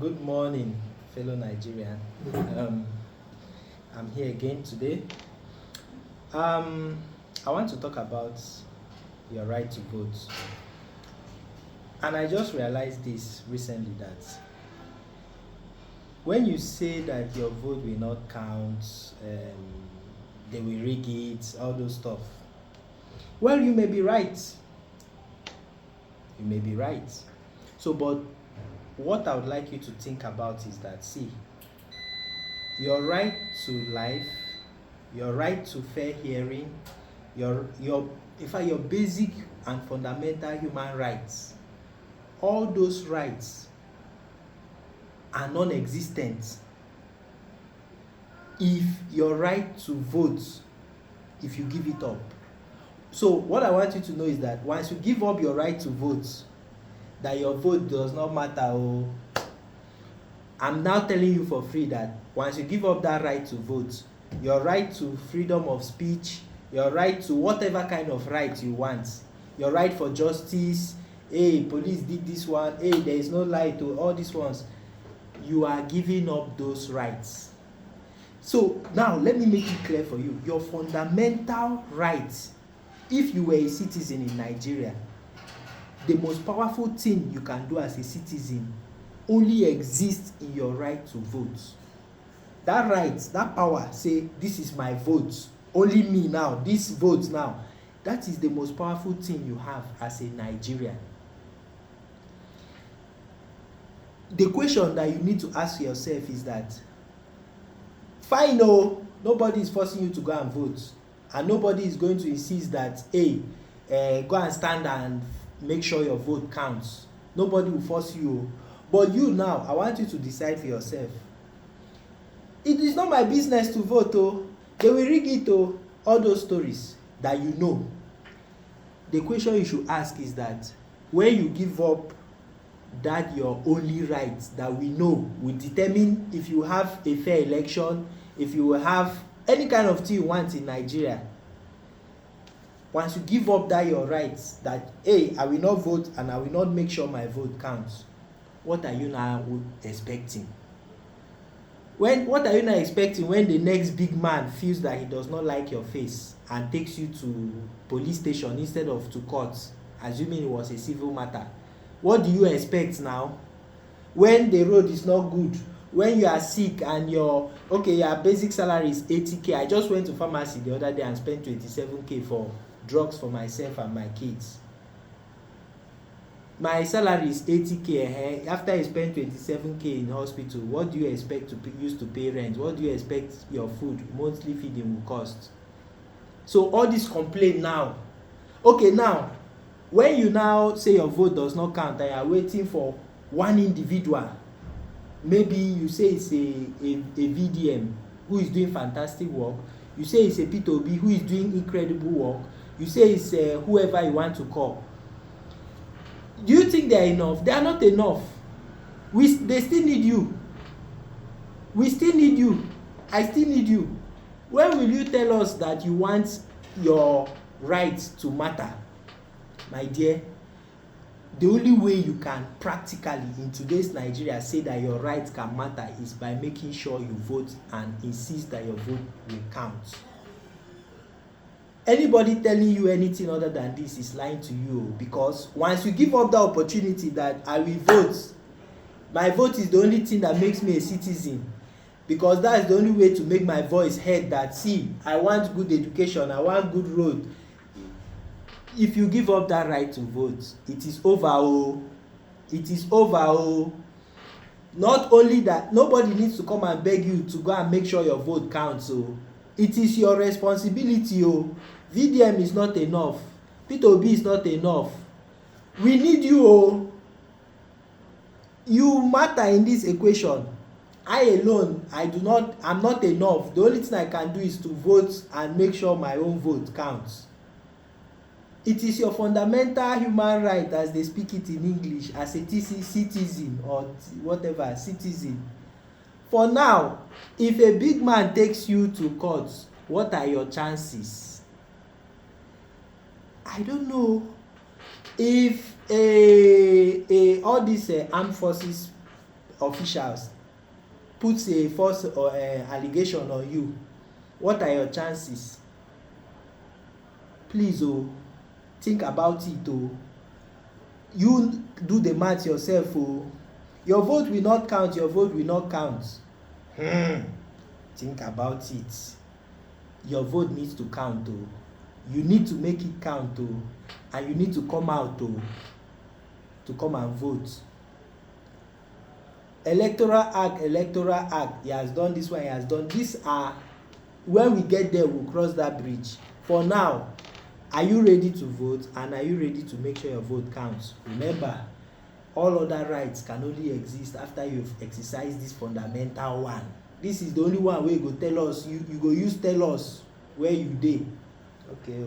Good morning, fellow Nigerian. Um, I'm here again today. I want to talk about your right to vote. And I just realized this recently that when you say that your vote will not count, they will rig it, all those stuff. Well, you may be right. You may be right. But what I would like you to think about is that, see, your right to life, your right to fair hearing, your in fact your basic and fundamental human rights, all those rights are non-existent if your right to vote, if you give it up. So what I want you to know is that once you give up your right to vote, that your vote does not matter. I'm now telling you for free that once you give up that right to vote, your right to freedom of speech, your right to whatever kind of right you want, your right for justice, hey, police did this one, hey, there is no lie to all these ones, you are giving up those rights. So now let me make it clear for you. Your fundamental rights, if you were a citizen in Nigeria, the most powerful thing you can do as a citizen only exists in your right to vote. That right, that power, say this is my vote, only me now, this vote now, that is the most powerful thing you have as a Nigerian. The question that you need to ask yourself is that, fine, nobody is forcing you to go and vote, and nobody is going to insist that, hey, go and stand and make sure your vote counts. Nobody will force you. But you now, I want you to decide for yourself. It is not my business to vote. They will rig it. All those stories that you know. The question you should ask is that when you give up that your only right that we know will determine if you have a fair election, if you will have any kind of thing you want in Nigeria. Once you give up that your rights, that, hey, I will not vote and I will not make sure my vote counts, what are you now expecting? What are you now expecting when the next big man feels that he does not like your face and takes you to police station instead of to court, assuming it was a civil matter? What do you expect now? When the road is not good, when you are sick and your basic salary is 80k. I just went to pharmacy the other day and spent 27k for drugs for myself and my kids. My salary is 80k. After I spend 27k in hospital, what do you expect to use to pay rent? What do you expect your food, monthly feeding will cost? So all this complaint now. Now when you now say your vote does not count and you are waiting for one individual, maybe you say it's a VDM who is doing fantastic work, you say it's a P2B who is doing incredible work, you say it's whoever you want to call. Do you think they are enough? They are not enough. They still need you. We still need you. I still need you. When will you tell us that you want your rights to matter? My dear, the only way you can practically in today's Nigeria say that your rights can matter is by making sure you vote and insist that your vote will count. Anybody telling you anything other than this is lying to you, because once you give up the opportunity that I will vote, my vote is the only thing that makes me a citizen, because that is the only way to make my voice heard, that see, I want good education, I want good road. If you give up that right to vote, it is over. It is over. Not only that, nobody needs to come and beg you to go and make sure your vote counts. It is your responsibility. VDM is not enough. P2B is not enough. We need you. You matter in this equation. I alone, I'm not enough. The only thing I can do is to vote and make sure my own vote counts. It is your fundamental human right, as they speak it in English, as a citizen or whatever, citizen. For now, if a big man takes you to court, what are your chances? I don't know. If all these armed forces officials puts a false allegation on you, what are your chances? Please think about it you do the math yourself your vote will not count, your vote will not count. Think about it. Your vote needs to count you need to make it count and you need to come out to come and vote. Electoral act, he has done this one, he has done these are when we get there we'll cross that bridge. For now, are you ready to vote and are you ready to make sure your vote counts? Remember, all other rights can only exist after you've exercised this fundamental one. This is the only one wey go tell us, you go use tell us where you dey. Okay